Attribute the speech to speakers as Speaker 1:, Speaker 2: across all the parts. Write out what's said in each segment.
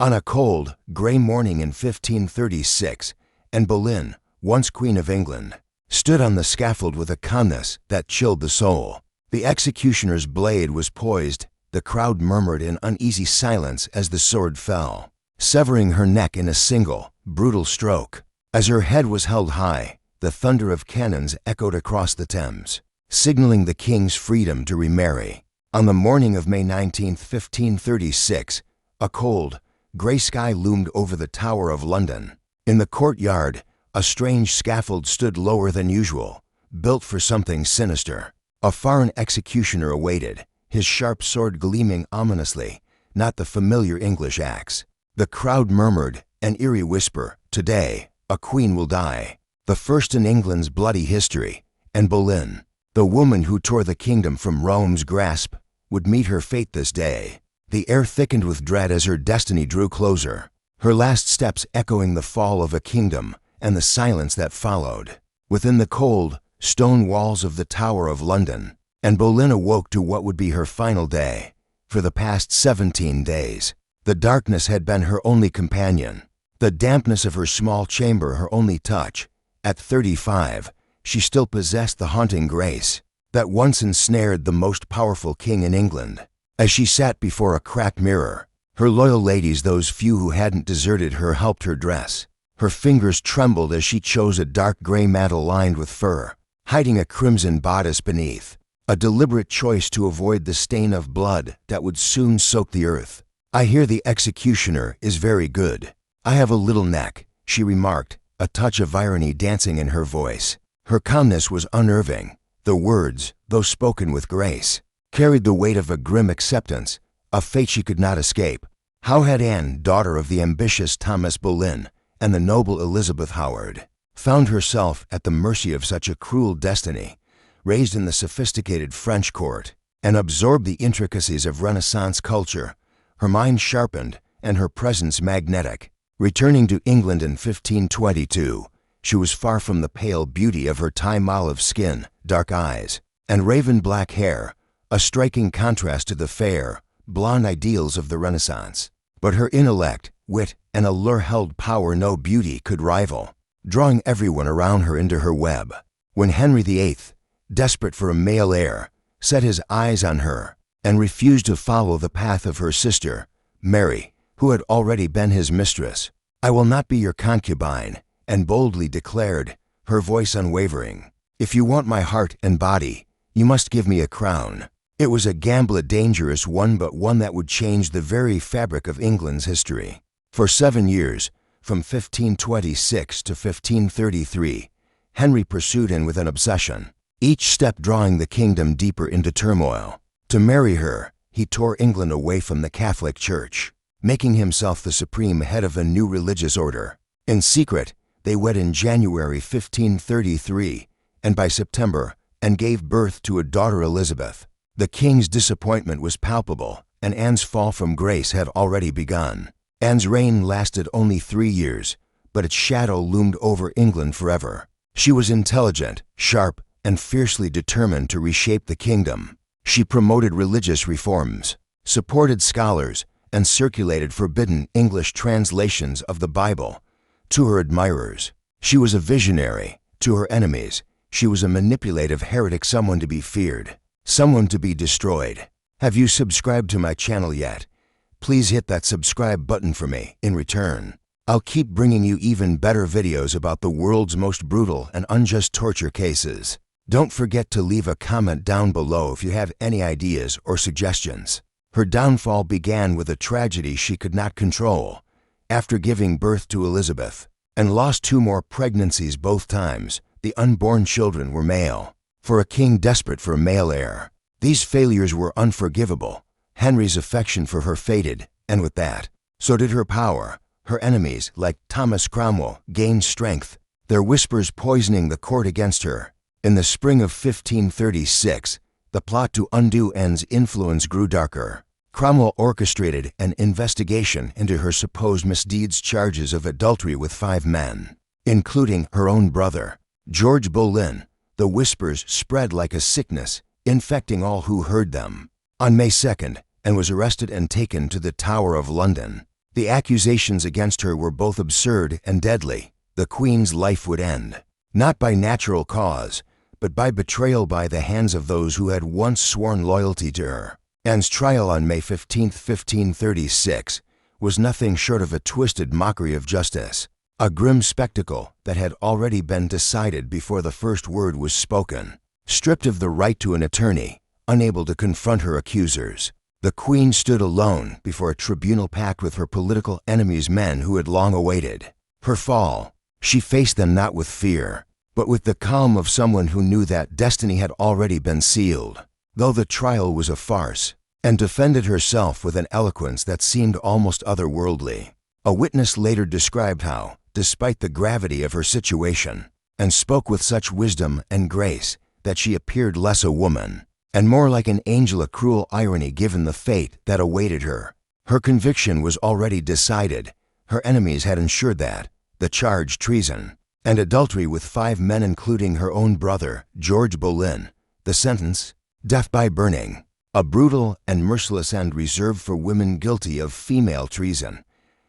Speaker 1: On a cold, grey morning in 1536, Anne Boleyn, once Queen of England, stood on the scaffold with a calmness that chilled the soul. The executioner's blade was poised. The crowd murmured in uneasy silence as the sword fell, severing her neck in a single, brutal stroke. As her head was held high, the thunder of cannons echoed across the Thames, signaling the king's freedom to remarry. On the morning of May 19, 1536, a cold, grey sky loomed over the Tower of London. In the courtyard, a strange scaffold stood lower than usual, built for something sinister. A foreign executioner awaited, his sharp sword gleaming ominously, not the familiar English axe. The crowd murmured, an eerie whisper, "Today, a queen will die." The first in England's bloody history, Anne Boleyn, the woman who tore the kingdom from Rome's grasp, would meet her fate this day. The air thickened with dread as her destiny drew closer, her last steps echoing the fall of a kingdom and the silence that followed. Within the cold, stone walls of the Tower of London, Anne Boleyn awoke to what would be her final day. For the past 17 days, the darkness had been her only companion, the dampness of her small chamber her only touch. At 35, she still possessed the haunting grace that once ensnared the most powerful king in England. As she sat before a cracked mirror, her loyal ladies, those few who hadn't deserted her, helped her dress. Her fingers trembled as she chose a dark gray mantle lined with fur, hiding a crimson bodice beneath, a deliberate choice to avoid the stain of blood that would soon soak the earth. "I hear the executioner is very good. I have a little neck," she remarked, a touch of irony dancing in her voice. Her calmness was unnerving. The words, though spoken with grace, carried the weight of a grim acceptance, a fate she could not escape. How had Anne, daughter of the ambitious Thomas Boleyn and the noble Elizabeth Howard, found herself at the mercy of such a cruel destiny? Raised in the sophisticated French court and absorbed the intricacies of Renaissance culture, her mind sharpened and her presence magnetic. Returning to England in 1522, she was far from the pale beauty of her time-olive skin, dark eyes, and raven-black hair, a striking contrast to the fair, blonde ideals of the Renaissance. But her intellect, wit, and allure held power no beauty could rival, drawing everyone around her into her web. When Henry VIII, desperate for a male heir, set his eyes on her and refused to follow the path of her sister, Mary, who had already been his mistress, "I will not be your concubine," and boldly declared, her voice unwavering, "If you want my heart and body, you must give me a crown." It was a gamble, a dangerous one, but one that would change the very fabric of England's history. For 7 years, from 1526 to 1533, Henry pursued Anne with an obsession, each step drawing the kingdom deeper into turmoil. To marry her, he tore England away from the Catholic Church, making himself the supreme head of a new religious order. In secret, they wed in January 1533, and by September, Anne gave birth to a daughter, Elizabeth. The king's disappointment was palpable, and Anne's fall from grace had already begun. Anne's reign lasted only 3 years, but its shadow loomed over England forever. She was intelligent, sharp, and fiercely determined to reshape the kingdom. She promoted religious reforms, supported scholars, and circulated forbidden English translations of the Bible. To her admirers, she was a visionary. To her enemies, she was a manipulative heretic, someone to be feared, someone to be destroyed. Have you subscribed to my channel yet? Please hit that subscribe button for me. In return, I'll keep bringing you even better videos about the world's most brutal and unjust torture cases. Don't forget to leave a comment down below if you have any ideas or suggestions. Her downfall began with a tragedy she could not control. After giving birth to Elizabeth, and lost 2 more pregnancies both times, the unborn children were male. For a king desperate for a male heir, these failures were unforgivable. Henry's affection for her faded, and with that, so did her power. Her enemies, like Thomas Cromwell, gained strength, their whispers poisoning the court against her. In the spring of 1536, the plot to undo Anne's influence grew darker. Cromwell orchestrated an investigation into her supposed misdeeds, charges of adultery with 5 men, including her own brother, George Boleyn. The whispers spread like a sickness, infecting all who heard them. On May 2nd, Anne was arrested and taken to the Tower of London. The accusations against her were both absurd and deadly. The queen's life would end, not by natural cause, but by betrayal by the hands of those who had once sworn loyalty to her. Anne's trial on May 15, 1536, was nothing short of a twisted mockery of justice, a grim spectacle that had already been decided before the first word was spoken. Stripped of the right to an attorney, unable to confront her accusers, the queen stood alone before a tribunal packed with her political enemies, men who had long awaited her fall. She faced them not with fear, but with the calm of someone who knew that destiny had already been sealed. Though the trial was a farce, and defended herself with an eloquence that seemed almost otherworldly, a witness later described how, despite the gravity of her situation, and spoke with such wisdom and grace that she appeared less a woman, and more like an angel, a cruel irony given the fate that awaited her. Her conviction was already decided. Her enemies had ensured that the charge, treason and adultery with 5 men including her own brother, George Boleyn. The sentence, death by burning, a brutal and merciless end reserved for women guilty of female treason.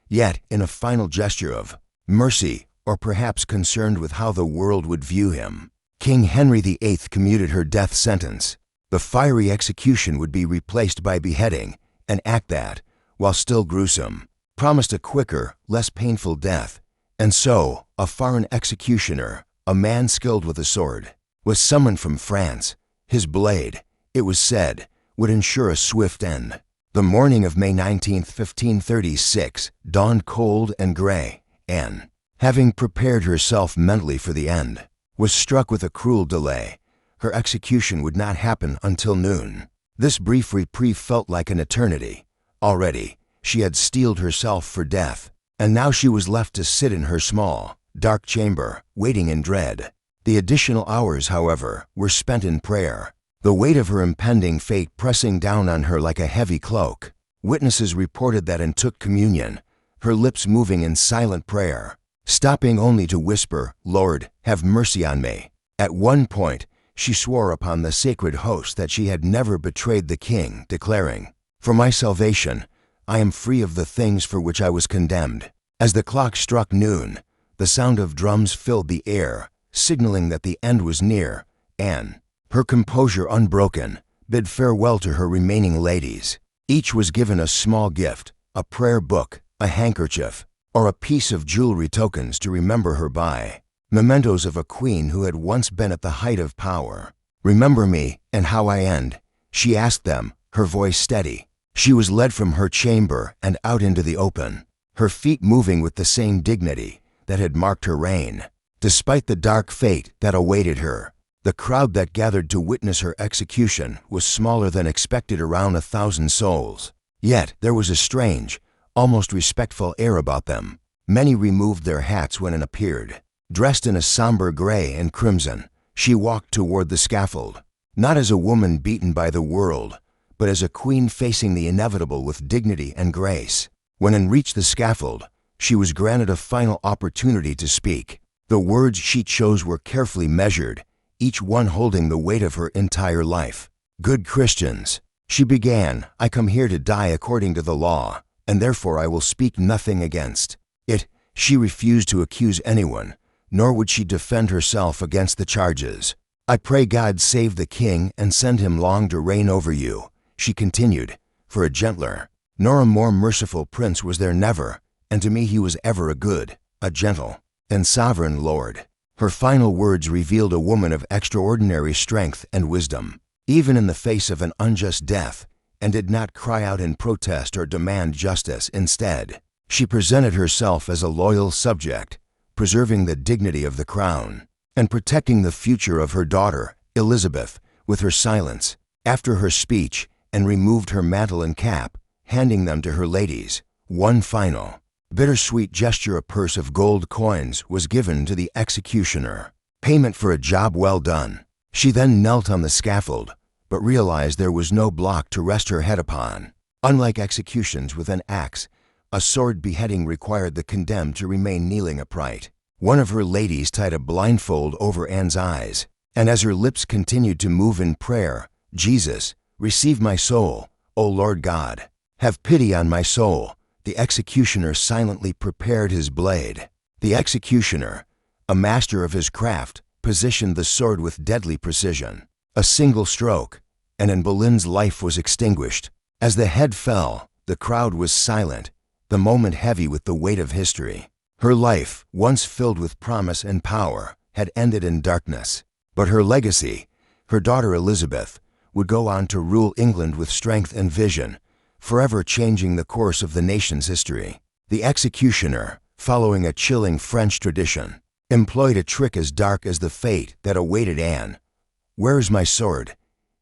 Speaker 1: Yet, in a final gesture of mercy, or perhaps concerned with how the world would view him, King Henry VIII commuted her death sentence. The fiery execution would be replaced by beheading, an act that, while still gruesome, promised a quicker, less painful death. And so, a foreign executioner, a man skilled with a sword, was summoned from France. His blade, it was said, would ensure a swift end. The morning of May 19, 1536, dawned cold and gray. Anne, having prepared herself mentally for the end, was struck with a cruel delay. Her execution would not happen until noon. This brief reprieve felt like an eternity. Already, she had steeled herself for death, and now she was left to sit in her small, dark chamber, waiting in dread. The additional hours, however, were spent in prayer, the weight of her impending fate pressing down on her like a heavy cloak. Witnesses reported that Anne took communion, her lips moving in silent prayer, stopping only to whisper, "Lord, have mercy on me." At one point, she swore upon the sacred host that she had never betrayed the king, declaring, "For my salvation, I am free of the things for which I was condemned." As the clock struck noon, the sound of drums filled the air, signaling that the end was near. Anne, her composure unbroken, bid farewell to her remaining ladies. Each was given a small gift, a prayer book, a handkerchief, or a piece of jewelry, tokens to remember her by, mementos of a queen who had once been at the height of power. "Remember me and how I end," she asked them, her voice steady. She was led from her chamber and out into the open, her feet moving with the same dignity that had marked her reign. Despite the dark fate that awaited her, the crowd that gathered to witness her execution was smaller than expected, around 1,000 souls. Yet there was a strange, almost respectful air about them. Many removed their hats when Anne appeared. Dressed in a somber gray and crimson, she walked toward the scaffold, not as a woman beaten by the world, but as a queen facing the inevitable with dignity and grace. When Anne reached the scaffold, she was granted a final opportunity to speak. The words she chose were carefully measured, each one holding the weight of her entire life. "Good Christians," she began, "I come here to die according to the law, and therefore I will speak nothing against it." She refused to accuse anyone, nor would she defend herself against the charges. "I pray God save the king and send him long to reign over you," she continued, "for a gentler, nor a more merciful prince was there never, and to me he was ever a good, a gentle, and sovereign lord." Her final words revealed a woman of extraordinary strength and wisdom, even in the face of an unjust death, and did not cry out in protest or demand justice. Instead, she presented herself as a loyal subject, preserving the dignity of the crown, and protecting the future of her daughter, Elizabeth, with her silence. After her speech, Anne removed her mantle and cap, handing them to her ladies. One final, bittersweet gesture, a purse of gold coins, was given to the executioner, payment for a job well done. She then knelt on the scaffold, but realized there was no block to rest her head upon. Unlike executions with an axe, a sword beheading required the condemned to remain kneeling upright. One of her ladies tied a blindfold over Anne's eyes, and as her lips continued to move in prayer, "Jesus, receive my soul, O Lord God. Have pity on my soul. the executioner silently prepared his blade. The executioner, a master of his craft, positioned the sword with deadly precision. A single stroke, and Anne Boleyn's life was extinguished. As the head fell, the crowd was silent, the moment heavy with the weight of history. Her life, once filled with promise and power, had ended in darkness. But her legacy, her daughter Elizabeth, would go on to rule England with strength and vision, forever changing the course of the nation's history. The executioner, following a chilling French tradition, employed a trick as dark as the fate that awaited Anne. "Where is my sword?"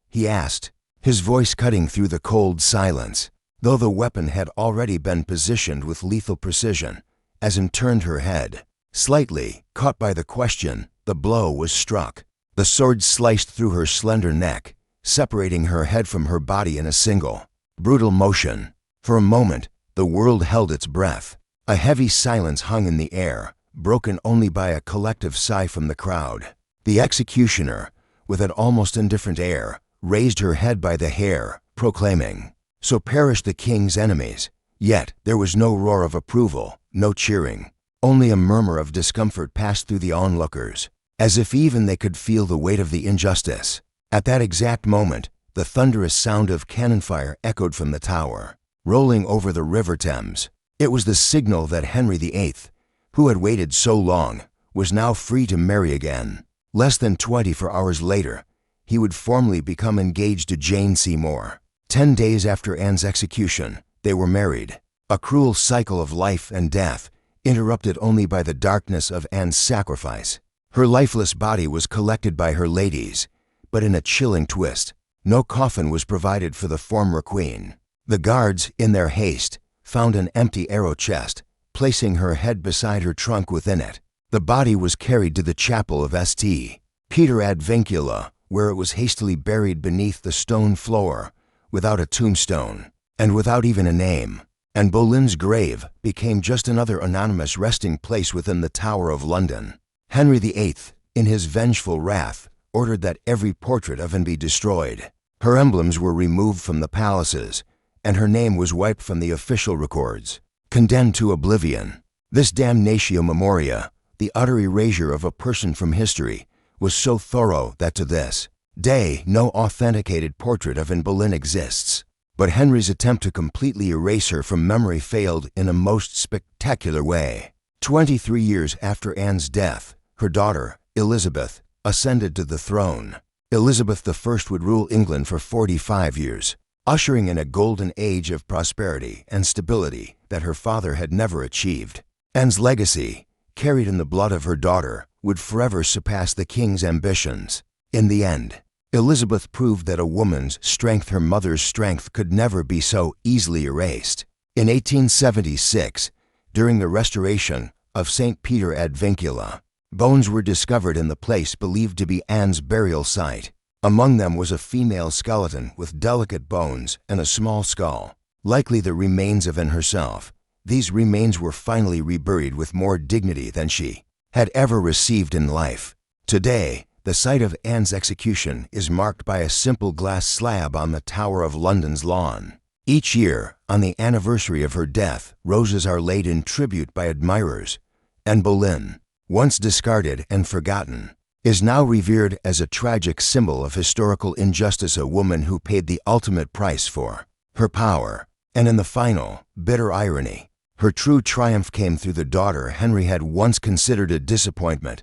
Speaker 1: he asked, his voice cutting through the cold silence, though the weapon had already been positioned with lethal precision. As Anne turned her head, slightly caught by the question, the blow was struck. The sword sliced through her slender neck, separating her head from her body in a single, brutal motion. For a moment, the world held its breath. A heavy silence hung in the air, broken only by a collective sigh from the crowd. The executioner, with an almost indifferent air, raised her head by the hair, proclaiming, "So perish the king's enemies." Yet there was no roar of approval, no cheering. Only a murmur of discomfort passed through the onlookers, as if even they could feel the weight of the injustice. At that exact moment, the thunderous sound of cannon fire echoed from the tower, rolling over the River Thames. It was the signal that Henry VIII, who had waited so long, was now free to marry again. Less than 24 hours later, he would formally become engaged to Jane Seymour. 10 days after Anne's execution, they were married, a cruel cycle of life and death, interrupted only by the darkness of Anne's sacrifice. Her lifeless body was collected by her ladies, but in a chilling twist, no coffin was provided for the former queen. The guards, in their haste, found an empty arrow chest, placing her head beside her trunk within it. The body was carried to the chapel of St. Peter ad Vincula, where it was hastily buried beneath the stone floor, without a tombstone, and without even a name. And Boleyn's grave became just another anonymous resting place within the Tower of London. Henry VIII, in his vengeful wrath, ordered that every portrait of Anne be destroyed. Her emblems were removed from the palaces, and her name was wiped from the official records. Condemned to oblivion, this damnatio memoria, the utter erasure of a person from history, was so thorough that to this day no authenticated portrait of Anne Boleyn exists. But Henry's attempt to completely erase her from memory failed in a most spectacular way. 23 years after Anne's death, her daughter, Elizabeth, ascended to the throne. Elizabeth I would rule England for 45 years, ushering in a golden age of prosperity and stability that her father had never achieved. Anne's legacy, carried in the blood of her daughter, would forever surpass the king's ambitions. In the end, Elizabeth proved that a woman's strength, her mother's strength, could never be so easily erased. In 1876, during the restoration of St. Peter ad Vincula, bones were discovered in the place believed to be Anne's burial site. Among them was a female skeleton with delicate bones and a small skull, likely the remains of Anne herself. These remains were finally reburied with more dignity than she had ever received in life. Today, the site of Anne's execution is marked by a simple glass slab on the Tower of London's lawn. Each year, on the anniversary of her death, roses are laid in tribute by admirers. Anne Boleyn, once discarded and forgotten, is now revered as a tragic symbol of historical injustice, a woman who paid the ultimate price for her power. And in the final, bitter irony, her true triumph came through the daughter Henry had once considered a disappointment.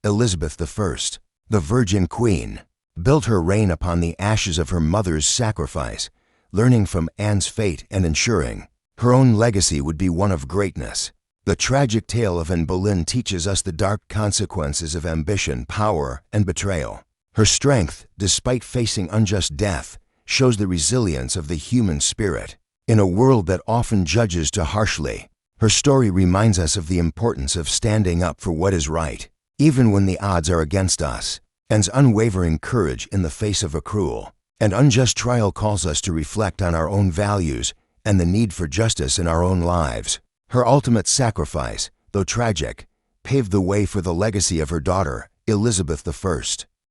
Speaker 1: Elizabeth I, the Virgin Queen, built her reign upon the ashes of her mother's sacrifice, learning from Anne's fate and ensuring her own legacy would be one of greatness. The tragic tale of Anne Boleyn teaches us the dark consequences of ambition, power, and betrayal. Her strength, despite facing unjust death, shows the resilience of the human spirit. In a world that often judges too harshly, her story reminds us of the importance of standing up for what is right, even when the odds are against us. Anne's unwavering courage in the face of a cruel and unjust trial calls us to reflect on our own values and the need for justice in our own lives. Her ultimate sacrifice, though tragic, paved the way for the legacy of her daughter, Elizabeth I,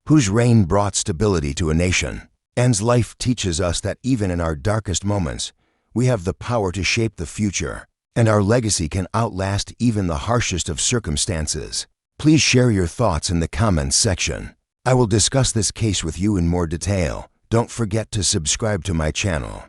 Speaker 1: whose reign brought stability to a nation. Anne's life teaches us that even in our darkest moments, We have the power to shape the future, and our legacy can outlast even the harshest of circumstances. Please share your thoughts in the comments section. I will discuss this case with you in more detail. Don't forget to subscribe to my channel.